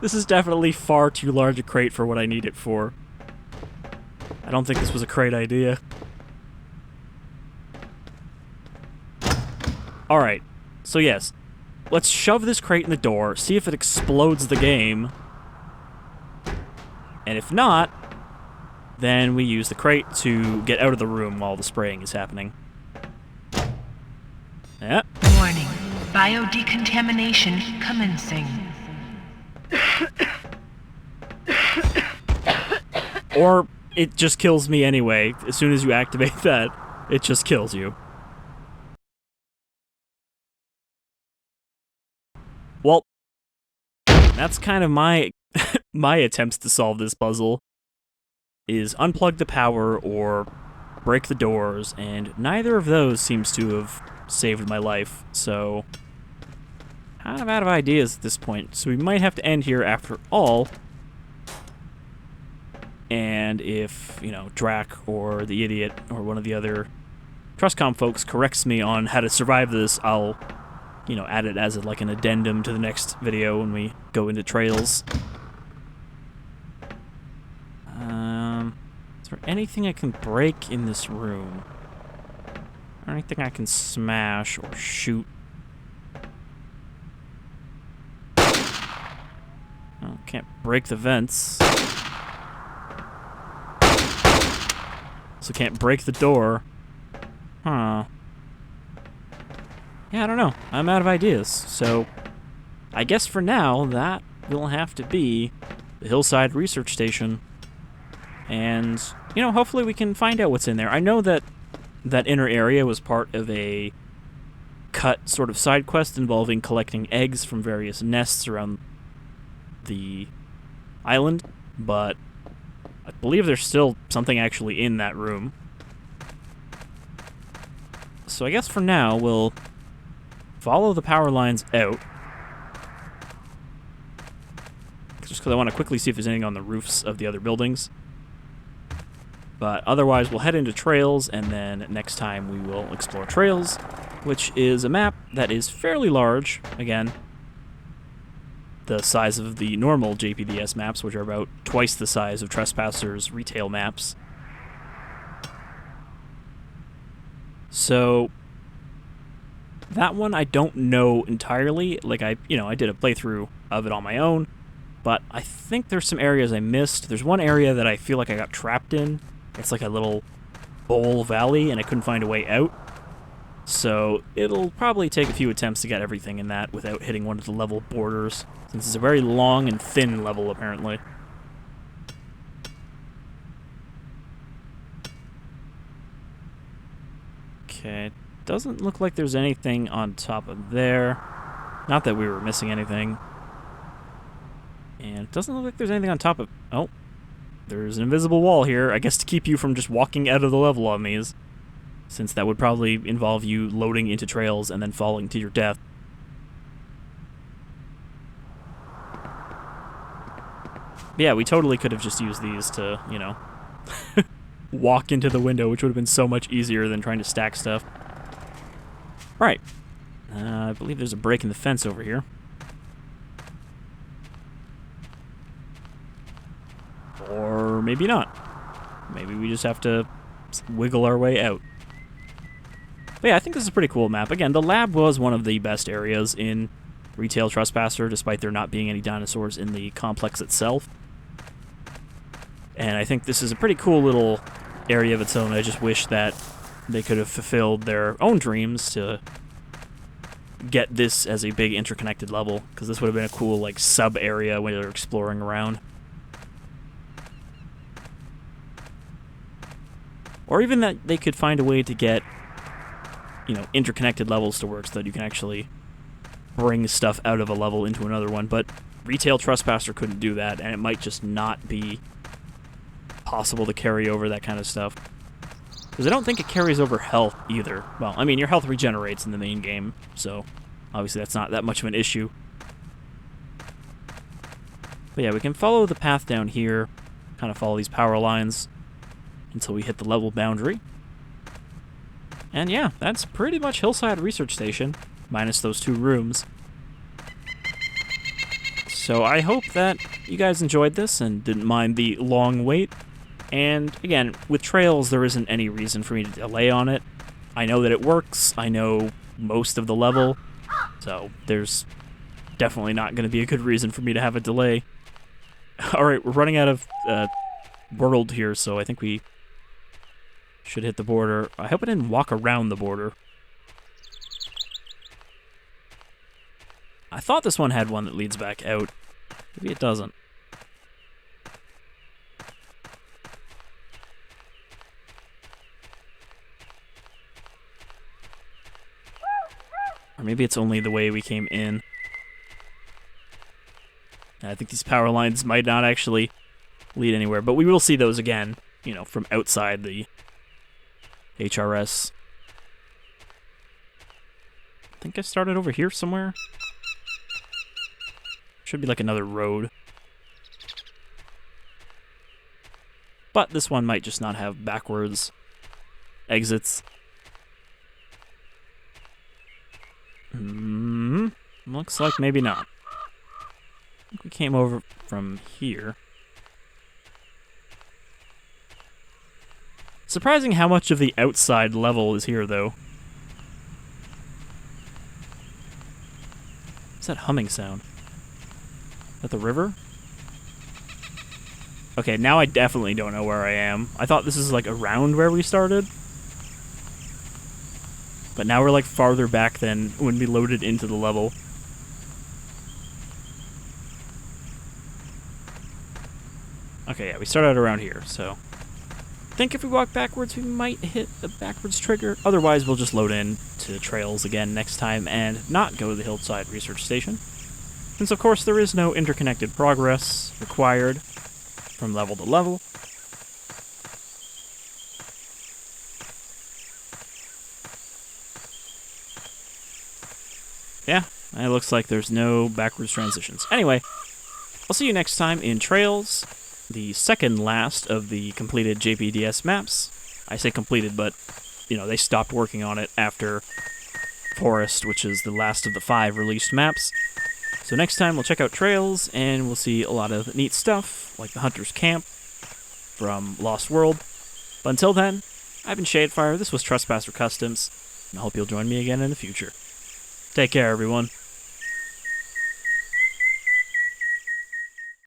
This is definitely far too large a crate for what I need it for. I don't think this was a great idea. Alright, so yes. Let's shove this crate in the door, see if it explodes the game. And if not, then we use the crate to get out of the room while the spraying is happening. Yeah. Warning. Biodecontamination commencing. Or it just kills me anyway. As soon as you activate that, it just kills you. Well, that's kind of my my attempts to solve this puzzle. Is unplug the power or break the doors, and neither of those seems to have saved my life, so kind of out of ideas at this point. So we might have to end here after all. And if, you know, Drac or the idiot or one of the other Trustcom folks corrects me on how to survive this, I'll, you know, add it as like an addendum to the next video when we go into trails. Is there anything I can break in this room? Or anything I can smash or shoot? Oh, can't break the vents. So can't break the door. Huh. Yeah, I don't know. I'm out of ideas. So I guess for now, that will have to be the Hillside Research Station. And, you know, hopefully we can find out what's in there. I know that that inner area was part of a cut sort of side quest involving collecting eggs from various nests around the island, but I believe there's still something actually in that room. So I guess for now, we'll follow the power lines out. Just because I want to quickly see if there's anything on the roofs of the other buildings. But otherwise, we'll head into Trails, and then next time we will explore Trails, which is a map that is fairly large. Again, the size of the normal JPDS maps, which are about twice the size of Trespasser's retail maps. So that one I don't know entirely. Like I did a playthrough of it on my own, but I think there's some areas I missed. There's one area that I feel like I got trapped in. It's like a little bowl valley, and I couldn't find a way out. So it'll probably take a few attempts to get everything in that without hitting one of the level borders, since it's a very long and thin level, apparently. Okay, doesn't look like there's anything on top of there. Not that we were missing anything. And it doesn't look like there's anything on top of... Oh. There's an invisible wall here, I guess to keep you from just walking out of the level on these. Since that would probably involve you loading into trails and then falling to your death. But yeah, we totally could have just used these to, you know, walk into the window, which would have been so much easier than trying to stack stuff. Right. I believe there's a break in the fence over here. Or maybe not. Maybe we just have to wiggle our way out. But yeah, I think this is a pretty cool map. Again, the lab was one of the best areas in Retail Trespasser, despite there not being any dinosaurs in the complex itself. And I think this is a pretty cool little area of its own. I just wish that they could have fulfilled their own dreams to get this as a big interconnected level, because this would have been a cool, like, sub-area when you're exploring around. Or even that they could find a way to get, you know, interconnected levels to work so that you can actually bring stuff out of a level into another one. But Retail Trespasser couldn't do that, and it might just not be possible to carry over that kind of stuff. Because I don't think it carries over health either. Well, I mean, your health regenerates in the main game, so obviously that's not that much of an issue. But yeah, we can follow the path down here, kind of follow these power lines until we hit the level boundary. And yeah, that's pretty much Hillside Research Station, minus those 2 rooms. So I hope that you guys enjoyed this and didn't mind the long wait. And again, with Trails, there isn't any reason for me to delay on it. I know that it works, I know most of the level, so there's definitely not going to be a good reason for me to have a delay. Alright, we're running out of world here, so I think we should hit the border. I hope I didn't walk around the border. I thought this one had one that leads back out. Maybe it doesn't. Or maybe it's only the way we came in. I think these power lines might not actually lead anywhere, but we will see those again, you know, from outside the HRS. I think I started over here somewhere. Should be like another road. But this one might just not have backwards exits. Looks like maybe not. I think we came over from here. Surprising how much of the outside level is here, though. What's that humming sound? Is that the river? Okay, now I definitely don't know where I am. I thought this is like around where we started. But now we're like farther back than when we loaded into the level. Okay, yeah, we started around here, so I think if we walk backwards, we might hit the backwards trigger. Otherwise, we'll just load in to Trails again next time and not go to the Hillside Research Station. Since, of course, there is no interconnected progress required from level to level. Yeah, it looks like there's no backwards transitions. Anyway, I'll see you next time in Trails, the second last of the completed JPDS maps. I say completed, but, you know, they stopped working on it after Forest, which is the last of the 5 released maps. So next time we'll check out Trails, and we'll see a lot of neat stuff, like the Hunter's Camp from Lost World. But until then, I've been Shadefire, this was Trespasser Customs, and I hope you'll join me again in the future. Take care, everyone.